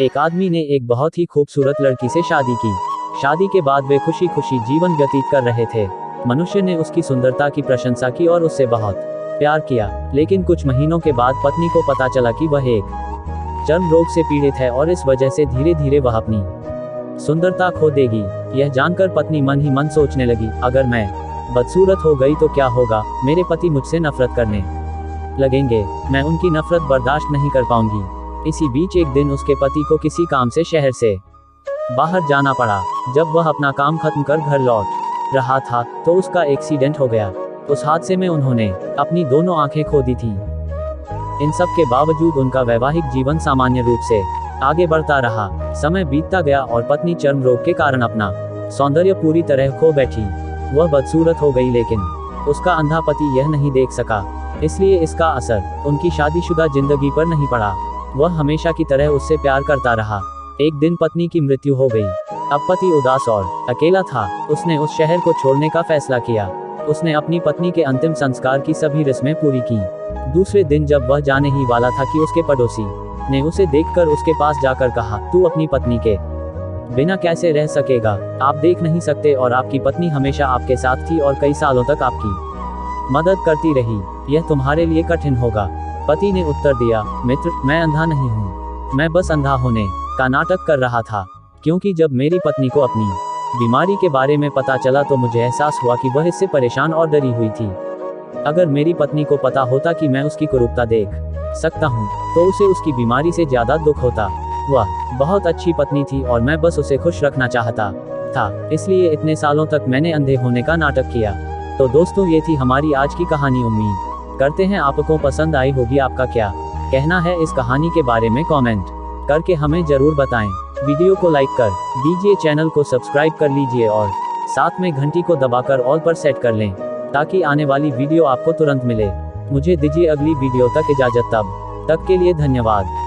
एक आदमी ने एक बहुत ही खूबसूरत लड़की से शादी की। शादी के बाद वे खुशी खुशी जीवन व्यतीत कर रहे थे। मनुष्य ने उसकी सुंदरता की प्रशंसा की और उससे बहुत प्यार किया। लेकिन कुछ महीनों के बाद पत्नी को पता चला कि वह एक चर्म रोग से पीड़ित है और इस वजह से धीरे धीरे वह अपनी सुंदरता खो देगी। यह जानकर पत्नी मन ही मन सोचने लगी, अगर मैं बदसूरत हो गई तो क्या होगा, मेरे पति मुझसे नफरत करने लगेंगे, मैं उनकी नफरत बर्दाश्त नहीं कर पाऊंगी। इसी बीच एक दिन उसके पति को किसी काम से शहर से बाहर जाना पड़ा। जब वह अपना काम खत्म कर घर लौट रहा था तो उसका एक्सीडेंट हो गया। उस हादसे में उन्होंने अपनी दोनों आंखें खो दी थी। इन सब के बावजूद उनका वैवाहिक जीवन सामान्य रूप से आगे बढ़ता रहा। समय बीतता गया और पत्नी चर्म रोग के कारण अपना सौंदर्य पूरी तरह खो बैठी। वह बदसूरत हो गई, लेकिन उसका अंधा पति यह नहीं देख सका, इसलिए इसका असर उनकी शादीशुदा जिंदगी पर नहीं पड़ा। वह हमेशा की तरह उससे प्यार करता रहा। एक दिन पत्नी की मृत्यु हो गई। अब पति उदास और अकेला था। उसने उस शहर को छोड़ने का फैसला किया। उसने अपनी पत्नी के अंतिम संस्कार की सभी रस्में पूरी की। दूसरे दिन जब वह जाने ही वाला था कि उसके पड़ोसी ने उसे देखकर उसके पास जाकर कहा, तू अपनी पत्नी के बिना कैसे रह सकेगा? आप देख नहीं सकते और आपकी पत्नी हमेशा आपके साथ थी और कई सालों तक आपकी मदद करती रही। यह तुम्हारे लिए कठिन होगा। पति ने उत्तर दिया, मित्र, मैं अंधा नहीं हूँ। मैं बस अंधा होने का नाटक कर रहा था, क्योंकि जब मेरी पत्नी को अपनी बीमारी के बारे में पता चला तो मुझे एहसास हुआ कि वह इससे परेशान और डरी हुई थी। अगर मेरी पत्नी को पता होता कि मैं उसकी कुरूपता देख सकता हूँ तो उसे उसकी बीमारी से ज्यादा दुख होता। वह बहुत अच्छी पत्नी थी और मैं बस उसे खुश रखना चाहता था, इसलिए इतने सालों तक मैंने अंधे होने का नाटक किया। तो दोस्तों, ये थी हमारी आज की कहानी। उम्मीद करते हैं आपको पसंद आई होगी। आपका क्या कहना है इस कहानी के बारे में कमेंट करके हमें जरूर बताएं। वीडियो को लाइक कर दीजिए, चैनल को सब्सक्राइब कर लीजिए और साथ में घंटी को दबाकर ऑल पर सेट कर लें, ताकि आने वाली वीडियो आपको तुरंत मिले। मुझे दीजिए अगली वीडियो तक इजाजत। तब तक के लिए धन्यवाद।